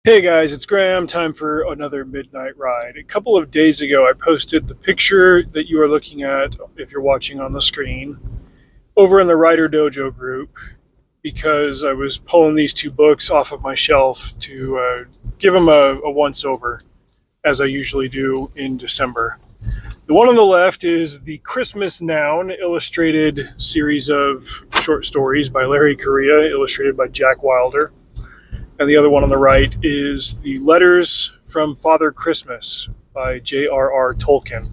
Hey guys, it's Graham. Time for another midnight ride. A couple of days ago, I posted the picture that you are looking at, if you're watching on the screen, over in the Writer Dojo group because I was pulling these two books off of my shelf to give them a once over, as I usually do in December. The one on the left is the Christmas Noun illustrated series of short stories by Larry Correia, illustrated by Jack Wilder. And the other one on the right is The Letters from Father Christmas by J.R.R. Tolkien.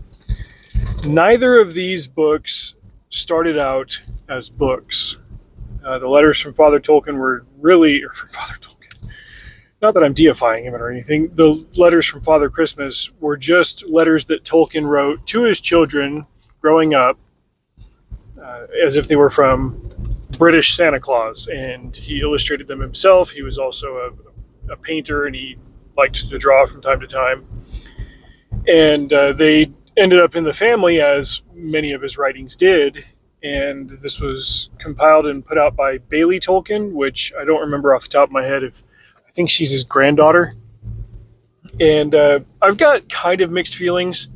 Neither of these books started out as books. The letters from Father Tolkien were really, or from Father Tolkien, not that I'm deifying him or anything, the letters from Father Christmas were just letters that Tolkien wrote to his children growing up, as if they were from British Santa Claus, and he illustrated them himself. He was also a painter, and he liked to draw from time to time. And they ended up in the family, as many of his writings did. And this was compiled and put out by Bailey Tolkien, which I don't remember off the top of my head. I think she's his granddaughter. And I've got kind of mixed feelings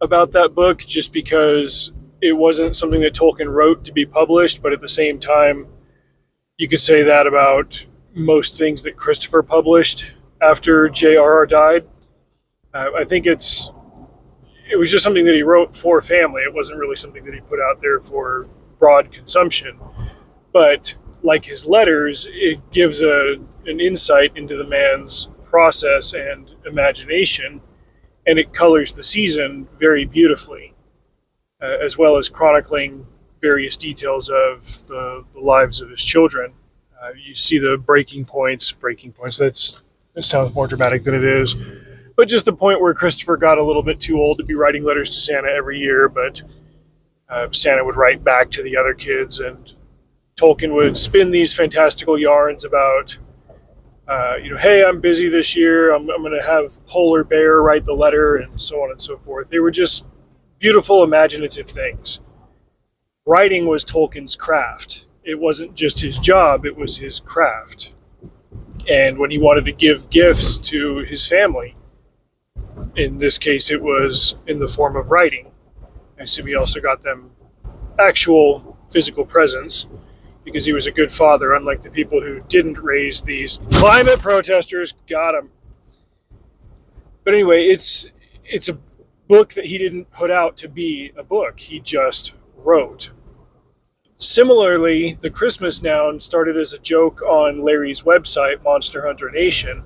about that book, just because it wasn't something that Tolkien wrote to be published, but at the same time, you could say that about most things that Christopher published after J.R.R. died. I think it was just something that he wrote for family. It wasn't really something that he put out there for broad consumption. But like his letters, it gives an insight into the man's process and imagination, and it colors the season very beautifully. As well as chronicling various details of the lives of his children. You see the breaking points, that sounds more dramatic than it is, but just the point where Christopher got a little bit too old to be writing letters to Santa every year, but Santa would write back to the other kids, and Tolkien would spin these fantastical yarns about, hey, I'm busy this year, I'm going to have Polar Bear write the letter, and so on and so forth. They were just beautiful, imaginative things. Writing was Tolkien's craft. It wasn't just his job, it was his craft. And when he wanted to give gifts to his family, in this case it was in the form of writing. I assume he also got them actual physical presents, because he was a good father, unlike the people who didn't raise these climate protesters. Got him. But anyway, it's a book that he didn't put out to be a book. He just wrote. Similarly, the Christmas Noun started as a joke on Larry's website, Monster Hunter Nation,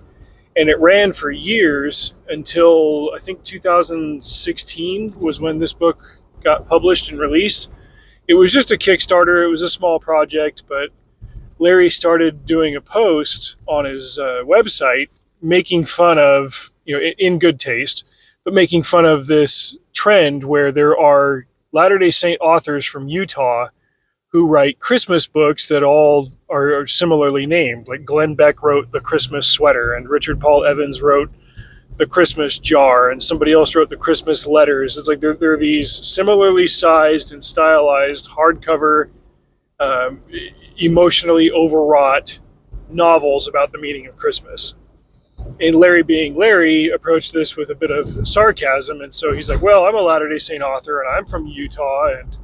and it ran for years until I think 2016 was when this book got published and released. It was just a Kickstarter. It was a small project, but Larry started doing a post on his website making fun of, in good taste, but making fun of this trend where there are Latter-day Saint authors from Utah who write Christmas books that all are similarly named. Like Glenn Beck wrote The Christmas Sweater, and Richard Paul Evans wrote The Christmas Jar, and somebody else wrote The Christmas Letters. It's like there are these similarly sized and stylized hardcover, emotionally overwrought novels about the meaning of Christmas. And Larry, being Larry, approached this with a bit of sarcasm, and so he's like, well, I'm a Latter-day Saint author, and I'm from Utah, and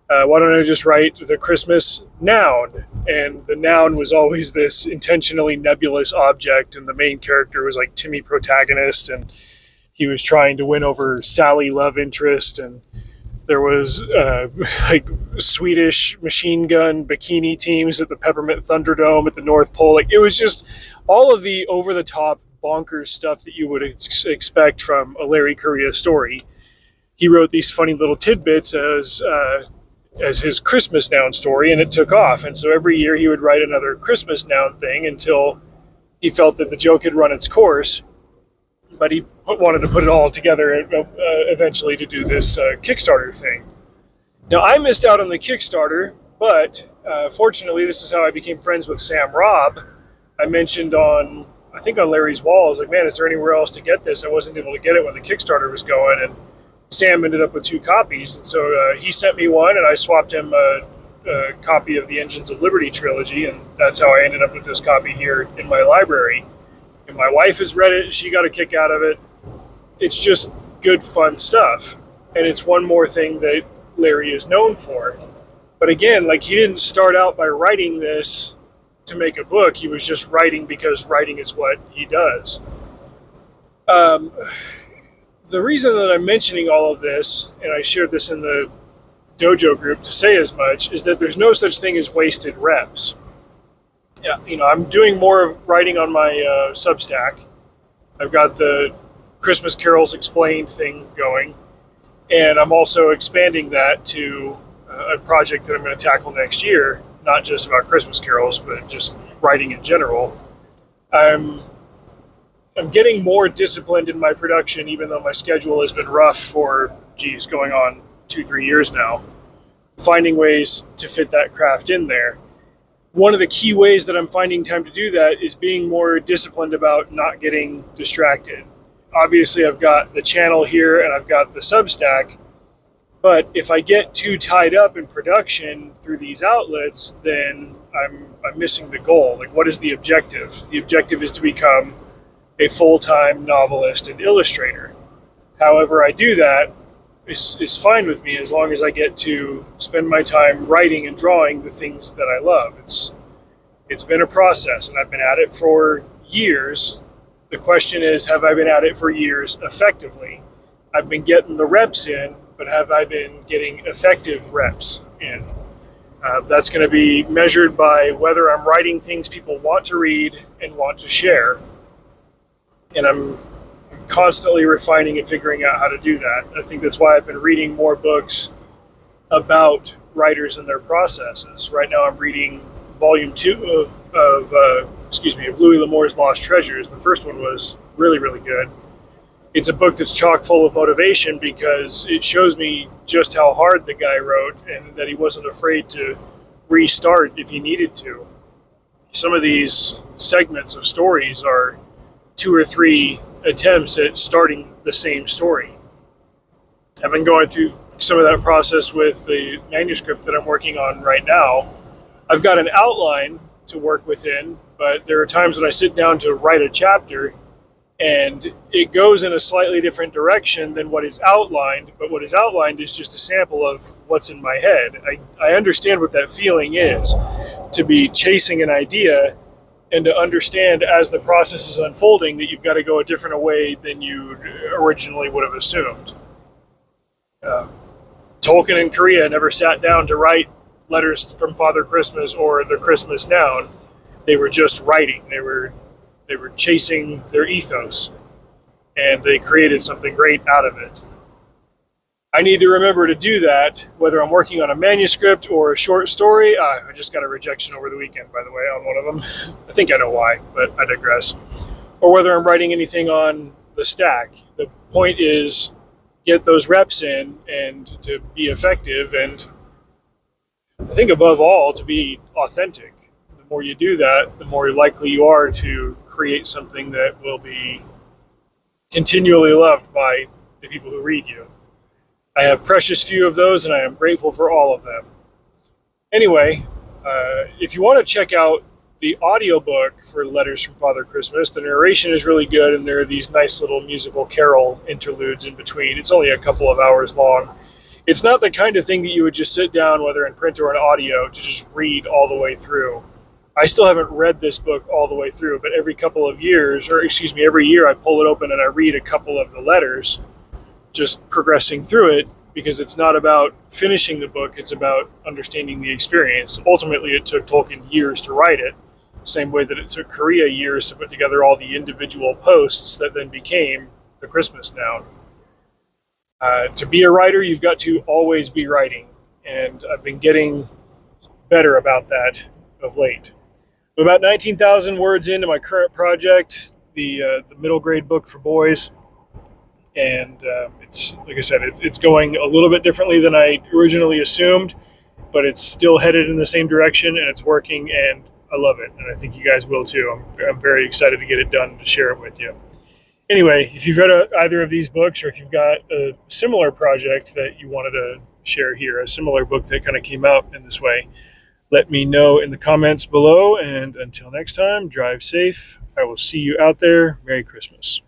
why don't I just write the Christmas Noun? And the noun was always this intentionally nebulous object, and the main character was like Timmy Protagonist, and he was trying to win over Sally love interest, and there was like Swedish machine gun bikini teams at the Peppermint Thunderdome at the North Pole. Like, it was just all of the over-the-top bonkers stuff that you would expect from a Larry Correia story. He wrote these funny little tidbits as his Christmas Noun story, and it took off. And so every year he would write another Christmas Noun thing until he felt that the joke had run its course. But he wanted to put it all together eventually to do this Kickstarter thing. Now, I missed out on the Kickstarter, but fortunately, this is how I became friends with Sam Robb. I mentioned on Larry's wall, I was like, man, is there anywhere else to get this? I wasn't able to get it when the Kickstarter was going, and Sam ended up with 2 copies. And so he sent me one, and I swapped him a copy of the Engines of Liberty trilogy, and that's how I ended up with this copy here in my library. And my wife has read it. She got a kick out of it. It's just good, fun stuff. And it's one more thing that Larry is known for. But again, like, he didn't start out by writing this to make a book. He was just writing because writing is what he does. The reason that I'm mentioning all of this, and I shared this in the dojo group to say as much, is that there's no such thing as wasted reps. Yeah, I'm doing more of writing on my Substack. I've got the Christmas Carols Explained thing going, and I'm also expanding that to a project that I'm going to tackle next year, not just about Christmas carols, but just writing in general. I'm getting more disciplined in my production, even though my schedule has been rough for, going on 2-3 years now, finding ways to fit that craft in there. One of the key ways that I'm finding time to do that is being more disciplined about not getting distracted. Obviously, I've got the channel here and I've got the Substack, but if I get too tied up in production through these outlets, then I'm missing the goal. Like, what is the objective? The objective is to become a full-time novelist and illustrator. However I do that is fine with me, as long as I get to spend my time writing and drawing the things that I love. It's been a process, and I've been at it for years. The question is, have I been at it for years effectively? I've been getting the reps in, but have I been getting effective reps in? That's going to be measured by whether I'm writing things people want to read and want to share. And I'm constantly refining and figuring out how to do that. I think that's why I've been reading more books about writers and their processes. Right now I'm reading volume 2 of Louis L'Amour's Lost Treasures. The first one was really, really good. It's a book that's chock full of motivation because it shows me just how hard the guy wrote and that he wasn't afraid to restart if he needed to. Some of these segments of stories are 2 or 3 attempts at starting the same story. I've been going through some of that process with the manuscript that I'm working on right now. I've got an outline to work within, but there are times when I sit down to write a chapter and it goes in a slightly different direction than what is outlined, but what is outlined is just a sample of what's in my head. I understand what that feeling is, to be chasing an idea and to understand as the process is unfolding that you've got to go a different way than you originally would have assumed. Tolkien in Korea never sat down to write Letters from Father Christmas or The Christmas Noun. They were just writing. They were chasing their ethos, and they created something great out of it. I need to remember to do that, whether I'm working on a manuscript or a short story. I just got a rejection over the weekend, by the way, on one of them. I think I know why, but I digress. Or whether I'm writing anything on the stack. The point is, get those reps in and to be effective, and I think above all, to be authentic. The more you do that, the more likely you are to create something that will be continually loved by the people who read you. I have precious few of those, and I am grateful for all of them. Anyway, if you want to check out the audiobook for Letters from Father Christmas, the narration is really good, and there are these nice little musical carol interludes in between. It's only a couple of hours long. It's not the kind of thing that you would just sit down, whether in print or in audio, to just read all the way through. I still haven't read this book all the way through, but every year I pull it open and I read a couple of the letters, just progressing through it, because it's not about finishing the book, it's about understanding the experience. Ultimately, it took Tolkien years to write it, same way that it took Korea years to put together all the individual posts that then became The Christmas Noun. To be a writer, you've got to always be writing, and I've been getting better about that of late. I'm about 19,000 words into my current project, the middle grade book for boys, and it's, like I said, it's going a little bit differently than I originally assumed, but it's still headed in the same direction, and it's working, and I love it, and I think you guys will too. I'm very excited to get it done and to share it with you. Anyway, if you've read either of these books, or if you've got a similar project that you wanted to share here, a similar book that kind of came out in this way, Let me know in the comments below, and until next time, drive safe. I will see you out there. Merry Christmas.